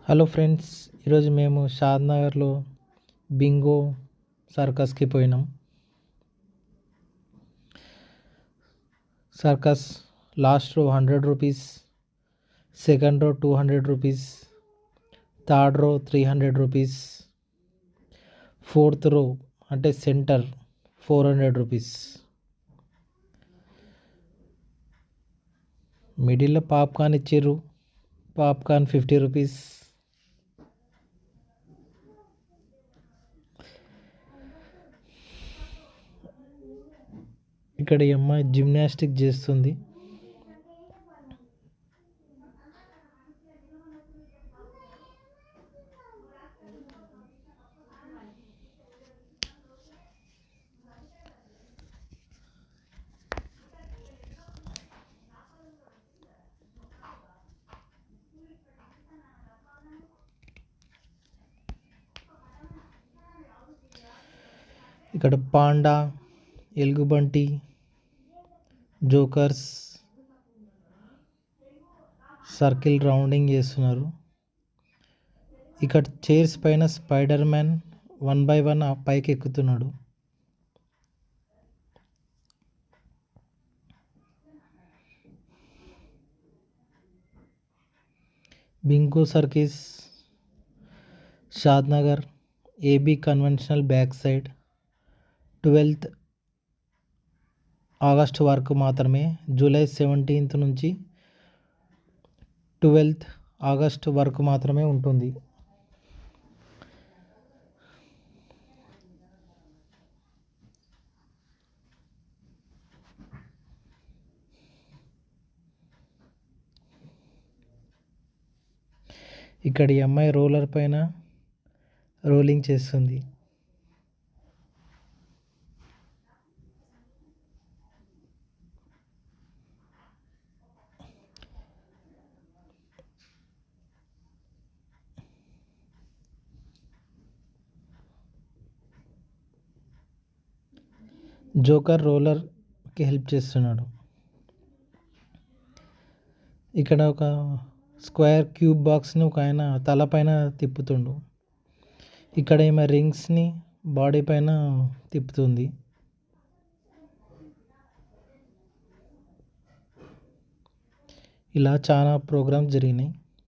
Hello friends, ఈరోజు మేము షాద్నగర్లో Bingo సర్కస్కి పోయినాం. సర్కస్ లాస్ట్ రో 100 rupees, second row 200 rupees, third row 300 rupees, fourth రో అంటే సెంటర్ 400 రూపీస్. మిడిల్లో పాప్కార్న్ ఇచ్చిర్రు, పాప్కార్న్ 50 రూపీస్. ఇక్కడ ఈ అమ్మాయి జిమ్నాస్టిక్ చేస్తుంది. ఇక్కడ పాండా, ఎలుగుబంటి, జోకర్స్ సర్కిల్ రౌండింగ్ చేస్తున్నారు. ఇక్కడ చైర్స్ పైన స్పైడర్ మ్యాన్ 1 by 1 పైకి ఎక్కుతున్నాడు. Bingo circus, Shadnagar, AB conventional back side. 12th August వరకు మాత్రమే, జూలై 17th నుంచి 12th ఆగస్టు వరకు మాత్రమే ఉంటుంది. ఇక్కడ ఈ అమ్మాయి రోలర్ పైన రోలింగ్ చేస్తుంది. జోకర్ రోలర్కి హెల్ప్ చేస్తున్నాడు. ఇక్కడ ఒక స్క్వేర్ క్యూబ్ బాక్స్ని ఒక ఆయన తలపైన తిప్పుతుండు. ఇక్కడ ఏమో రింగ్స్ని బాడీ పైన తిప్పుతుంది. ఇలా చాలా ప్రోగ్రామ్స్ జరిగినాయి.